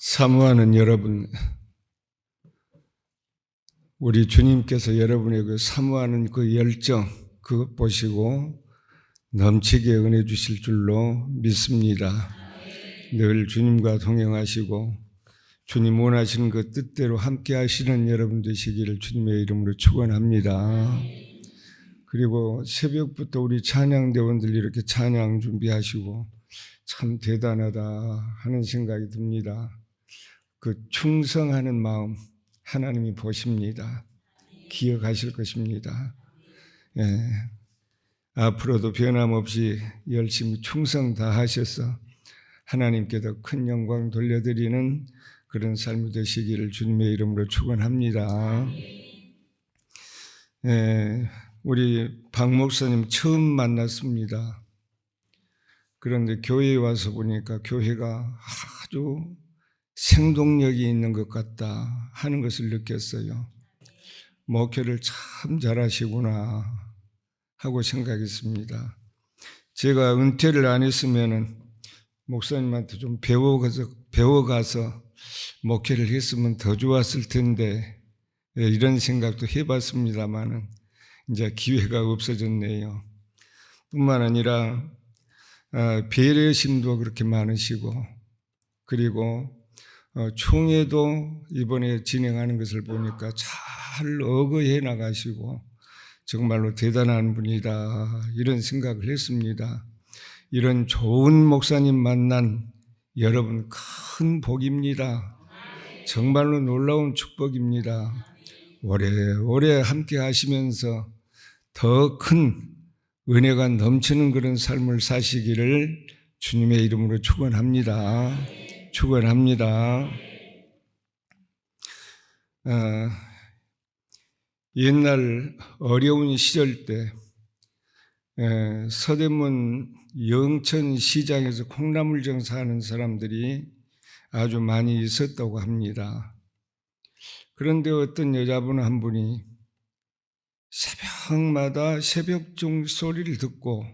사모하는 여러분, 우리 주님께서 여러분의 그 사모하는 그 열정, 그것 보시고 넘치게 은혜 주실 줄로 믿습니다. 늘 주님과 동행하시고 주님 원하시는 그 뜻대로 함께 하시는 여러분 되시기를 주님의 이름으로 축원합니다. 그리고 새벽부터 우리 찬양대원들 이렇게 찬양 준비하시고 참 대단하다 하는 생각이 듭니다. 그 충성하는 마음 하나님이 보십니다. 기억하실 것입니다. 예. 앞으로도 변함없이 열심히 충성 다하셔서 하나님께 더 큰 영광 돌려드리는 그런 삶이 되시기를 주님의 이름으로 축원합니다. 예. 우리 박 목사님 처음 만났습니다. 그런데 교회에 와서 보니까 교회가 아주 생동력이 있는 것 같다 하는 것을 느꼈어요. 목회를 참 잘하시구나 하고 생각했습니다. 제가 은퇴를 안 했으면은 목사님한테 좀 배워가서 목회를 했으면 더 좋았을 텐데 이런 생각도 해봤습니다만은 이제 기회가 없어졌네요. 뿐만 아니라 배려심도 그렇게 많으시고 그리고 총회도 이번에 진행하는 것을 보니까 잘 어거해 나가시고 정말로 대단한 분이다 이런 생각을 했습니다. 이런 좋은 목사님 만난 여러분 큰 복입니다. 정말로 놀라운 축복입니다. 오래오래 함께 하시면서 더 큰 은혜가 넘치는 그런 삶을 사시기를 주님의 이름으로 축원합니다. 축원합니다. 옛날 어려운 시절 때 서대문 영천 시장에서 콩나물 장사하는 사람들이 아주 많이 있었다고 합니다. 그런데 어떤 여자분 한 분이 새벽마다 새벽종 소리를 듣고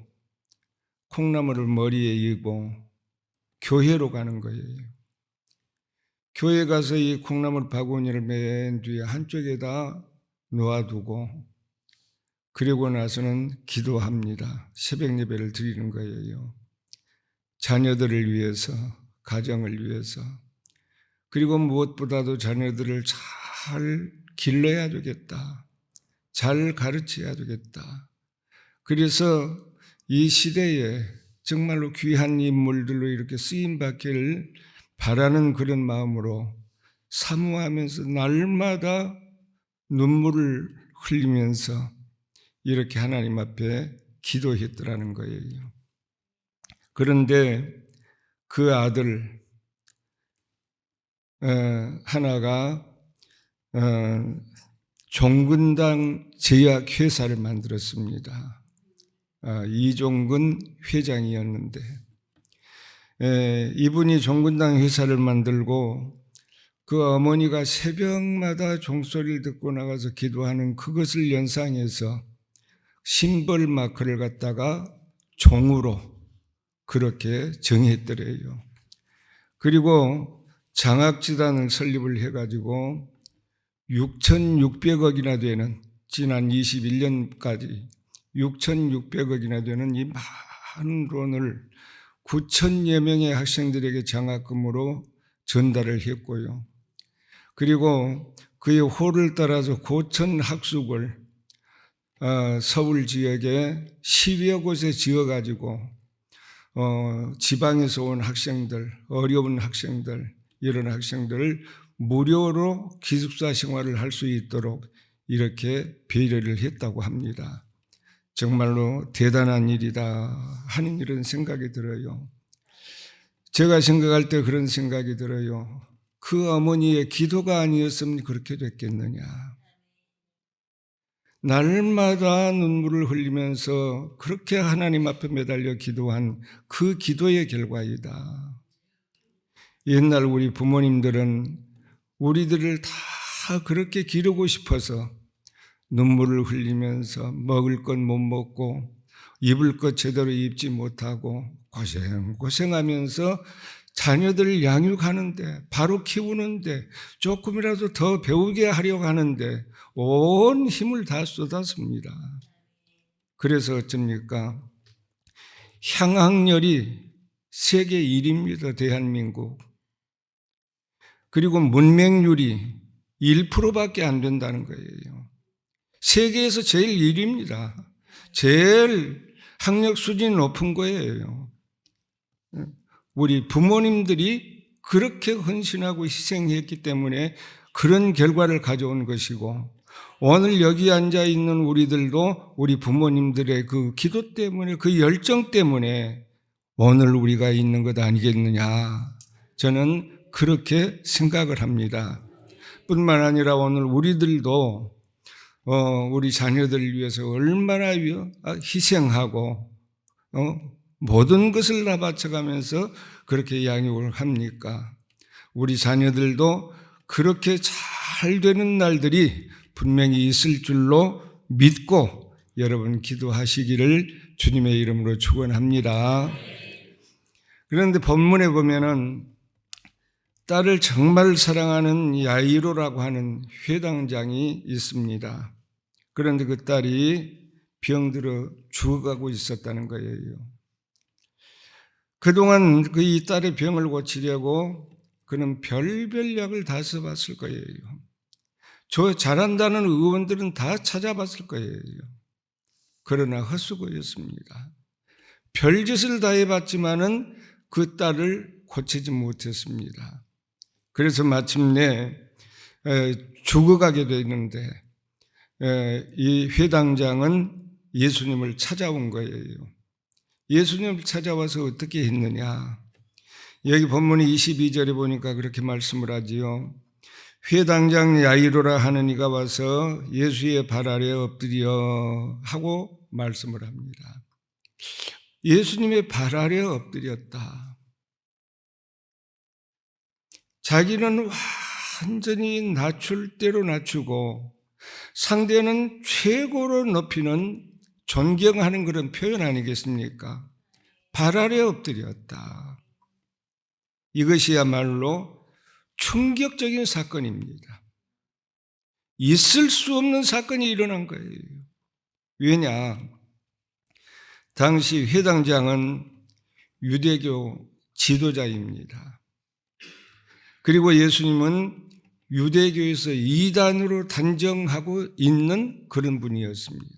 콩나물을 머리에 이고 교회로 가는 거예요. 교회 가서 이 콩나물 바구니를 맨 뒤에 한쪽에다 놓아두고 그리고 나서는 기도합니다. 새벽 예배를 드리는 거예요. 자녀들을 위해서, 가정을 위해서. 그리고 무엇보다도 자녀들을 잘 길러야 되겠다. 잘 가르쳐야 되겠다. 그래서 이 시대에 정말로 귀한 인물들로 이렇게 쓰임받기를 바라는 그런 마음으로 사모하면서 날마다 눈물을 흘리면서 이렇게 하나님 앞에 기도했더라는 거예요. 그런데 그 아들 하나가 종근당 제약회사를 만들었습니다. 이종근 회장이었는데 이분이 종근당 회사를 만들고 그 어머니가 새벽마다 종소리를 듣고 나가서 기도하는 그것을 연상해서 심벌 마크를 갖다가 종으로 그렇게 정했더래요. 그리고 장학재단을 설립을 해가지고 6,600억이나 되는 지난 21년까지 6,600억이나 되는 이 많은 돈을 9,000여 명의 학생들에게 장학금으로 전달을 했고요. 그리고 그의 호를 따라서 고천 학습을 서울 지역에 10여 곳에 지어가지고 지방에서 온 학생들, 어려운 학생들, 이런 학생들을 무료로 기숙사 생활을 할 수 있도록 이렇게 배려를 했다고 합니다. 정말로 대단한 일이다 하는 이런 생각이 들어요. 제가 생각할 때 그런 생각이 들어요. 그 어머니의 기도가 아니었으면 그렇게 됐겠느냐. 날마다 눈물을 흘리면서 그렇게 하나님 앞에 매달려 기도한 그 기도의 결과이다. 옛날 우리 부모님들은 우리들을 다 그렇게 기르고 싶어서 눈물을 흘리면서 먹을 것 못 먹고 입을 것 제대로 입지 못하고 고생하면서 자녀들을 양육하는데, 바로 키우는데, 조금이라도 더 배우게 하려고 하는데 온 힘을 다 쏟았습니다. 그래서 어쩝니까? 향학열이 세계 1위입니다. 대한민국. 그리고 문맹률이 1%밖에 안 된다는 거예요. 세계에서 제일 1위입니다. 제일 학력 수준이 높은 거예요. 우리 부모님들이 그렇게 헌신하고 희생했기 때문에 그런 결과를 가져온 것이고, 오늘 여기 앉아 있는 우리들도 우리 부모님들의 그 기도 때문에, 그 열정 때문에 오늘 우리가 있는 것 아니겠느냐, 저는 그렇게 생각을 합니다. 뿐만 아니라 오늘 우리들도 우리 자녀들을 위해서 얼마나 희생하고 모든 것을 다 바쳐가면서 그렇게 양육을 합니까? 우리 자녀들도 그렇게 잘 되는 날들이 분명히 있을 줄로 믿고 여러분 기도하시기를 주님의 이름으로 축원합니다. 그런데 본문에 보면은 딸을 정말 사랑하는 야이로라고 하는 회당장이 있습니다. 그런데 그 딸이 병들어 죽어가고 있었다는 거예요. 그동안 그 이 딸의 병을 고치려고 그는 별별 약을 다 써봤을 거예요. 저 잘한다는 의원들은 다 찾아봤을 거예요. 그러나 헛수고였습니다. 별짓을 다 해봤지만은 그 딸을 고치지 못했습니다. 그래서 마침내 죽어가게 되는데 이 회당장은 예수님을 찾아온 거예요. 예수님을 찾아와서 어떻게 했느냐? 여기 본문 22절에 보니까 그렇게 말씀을 하지요. 회당장 야이로라 하는 이가 와서 예수의 발 아래 엎드려 하고 말씀을 합니다. 예수님의 발 아래 엎드렸다. 자기는 완전히 낮출 대로 낮추고 상대는 최고로 높이는 존경하는 그런 표현 아니겠습니까? 발 아래 엎드렸다. 이것이야말로 충격적인 사건입니다. 있을 수 없는 사건이 일어난 거예요. 왜냐? 당시 회당장은 유대교 지도자입니다. 그리고 예수님은 유대교에서 이단으로 단정하고 있는 그런 분이었습니다.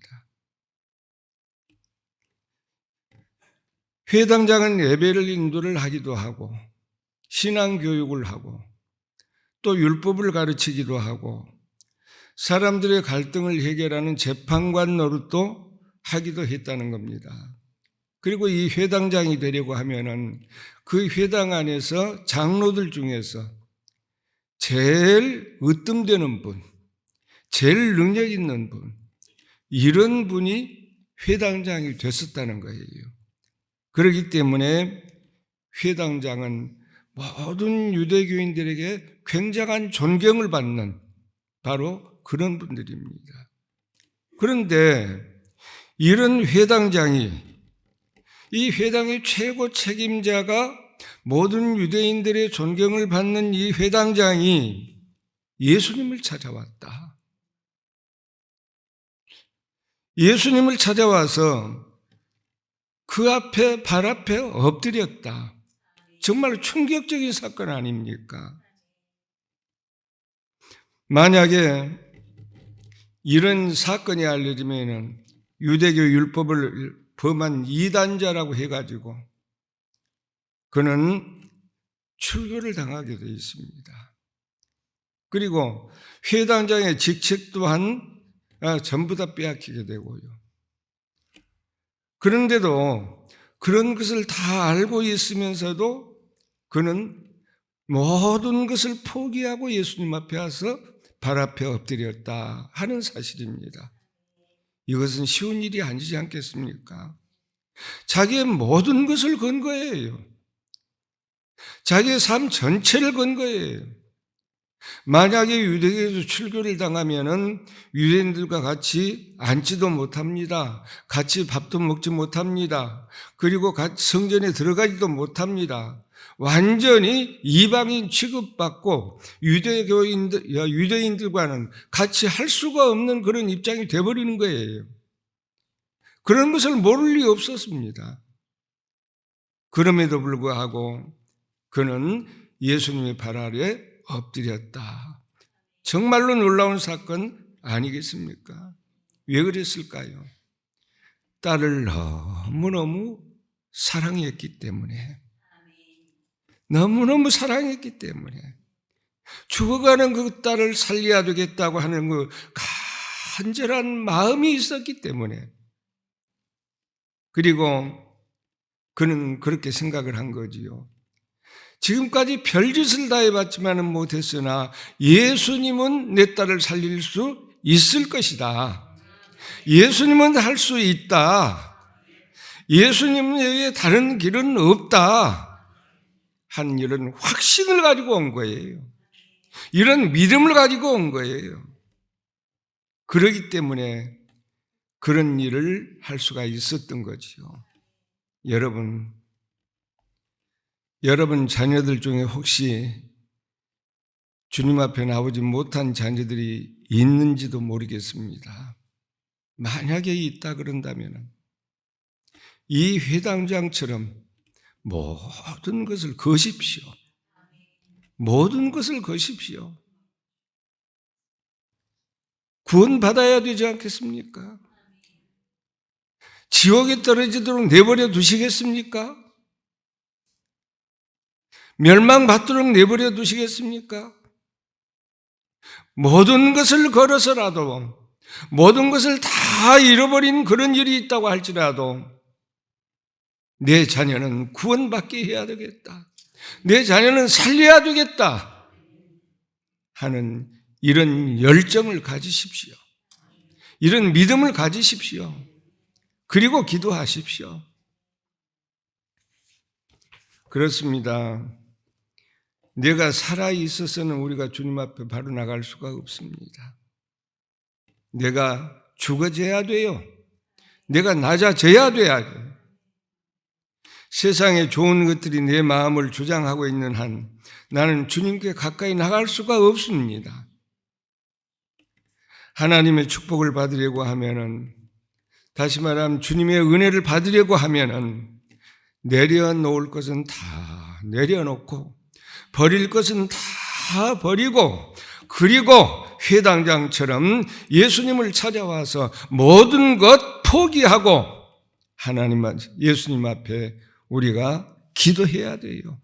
회당장은 예배를 인도를 하기도 하고 신앙교육을 하고 또 율법을 가르치기도 하고 사람들의 갈등을 해결하는 재판관 노릇도 하기도 했다는 겁니다. 그리고 이 회당장이 되려고 하면은 그 회당 안에서 장로들 중에서 제일 으뜸되는 분, 제일 능력 있는 분, 이런 분이 회당장이 됐었다는 거예요. 그렇기 때문에 회당장은 모든 유대교인들에게 굉장한 존경을 받는 바로 그런 분들입니다. 그런데 이런 회당장이, 이 회당의 최고 책임자가 모든 유대인들의 존경을 받는 이 회당장이 예수님을 찾아왔다. 예수님을 찾아와서 그 앞에, 발 앞에 엎드렸다. 정말 충격적인 사건 아닙니까? 만약에 이런 사건이 알려지면 유대교 율법을 범한 이단자라고 해가지고 그는 출교를 당하게 되어 있습니다. 그리고 회당장의 직책 또한 전부 다 빼앗기게 되고요. 그런데도 그런 것을 다 알고 있으면서도 그는 모든 것을 포기하고 예수님 앞에 와서 발 앞에 엎드렸다 하는 사실입니다. 이것은 쉬운 일이 아니지 않겠습니까? 자기의 모든 것을 건 거예요. 자기의 삶 전체를 건 거예요. 만약에 유대교에서 출교를 당하면은 유대인들과 같이 앉지도 못합니다. 같이 밥도 먹지 못합니다. 그리고 성전에 들어가지도 못합니다. 완전히 이방인 취급받고 유대인들과는 같이 할 수가 없는 그런 입장이 되어버리는 거예요. 그런 것을 모를 리 없었습니다. 그럼에도 불구하고 그는 예수님의 발 아래 엎드렸다. 정말로 놀라운 사건 아니겠습니까? 왜 그랬을까요? 딸을 너무너무 사랑했기 때문에, 너무너무 사랑했기 때문에, 죽어가는 그 딸을 살려야 되겠다고 하는 그 간절한 마음이 있었기 때문에, 그리고 그는 그렇게 생각을 한 거지요. 지금까지 별짓을 다 해봤지만은 못했으나 예수님은 내 딸을 살릴 수 있을 것이다. 예수님은 할 수 있다. 예수님에게 다른 길은 없다. 한 이런 확신을 가지고 온 거예요. 이런 믿음을 가지고 온 거예요. 그러기 때문에 그런 일을 할 수가 있었던 거지요. 여러분 자녀들 중에 혹시 주님 앞에 나오지 못한 자녀들이 있는지도 모르겠습니다. 만약에 있다 그런다면 이 회당장처럼 모든 것을 거십시오. 모든 것을 거십시오. 구원받아야 되지 않겠습니까? 지옥에 떨어지도록 내버려 두시겠습니까? 멸망받도록 내버려 두시겠습니까? 모든 것을 걸어서라도, 모든 것을 다 잃어버린 그런 일이 있다고 할지라도 내 자녀는 구원받게 해야 되겠다. 내 자녀는 살려야 되겠다 하는 이런 열정을 가지십시오. 이런 믿음을 가지십시오. 그리고 기도하십시오. 그렇습니다. 내가 살아있어서는 우리가 주님 앞에 바로 나갈 수가 없습니다. 내가 죽어져야 돼요. 내가 낮아져야 돼요. 세상에 좋은 것들이 내 마음을 주장하고 있는 한 나는 주님께 가까이 나갈 수가 없습니다. 하나님의 축복을 받으려고 하면은, 다시 말하면 주님의 은혜를 받으려고 하면은 내려놓을 것은 다 내려놓고 버릴 것은 다 버리고, 그리고 회당장처럼 예수님을 찾아와서 모든 것 포기하고 예수님 앞에 우리가 기도해야 돼요.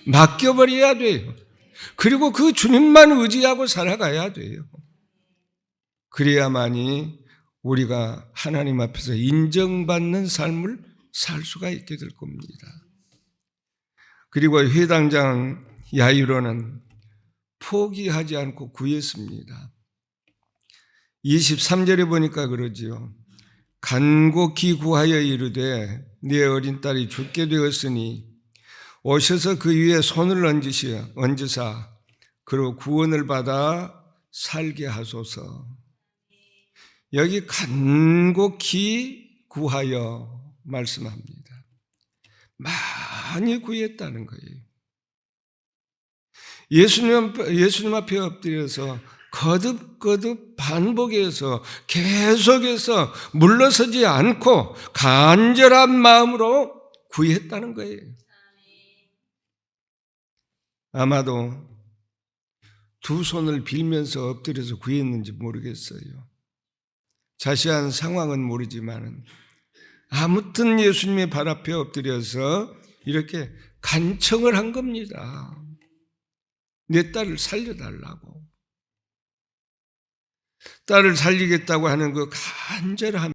맡겨버려야 돼요. 그리고 그 주님만 의지하고 살아가야 돼요. 그래야만이 우리가 하나님 앞에서 인정받는 삶을 살 수가 있게 될 겁니다. 그리고 회당장 야이로는 포기하지 않고 구했습니다. 23절에 보니까 그러지요. 간곡히 구하여 이르되 네 어린 딸이 죽게 되었으니 오셔서 그 위에 손을 얹으사 그로 구원을 받아 살게 하소서. 여기 간곡히 구하여 말씀합니다. 많이 구했다는 거예요. 예수님 앞에 엎드려서 거듭거듭 반복해서 계속해서 물러서지 않고 간절한 마음으로 구했다는 거예요. 아마도 두 손을 빌면서 엎드려서 구했는지 모르겠어요. 자세한 상황은 모르지만 아무튼 예수님의 발 앞에 엎드려서 이렇게 간청을 한 겁니다. 내 딸을 살려달라고. 딸을 살리겠다고 하는 그 간절함,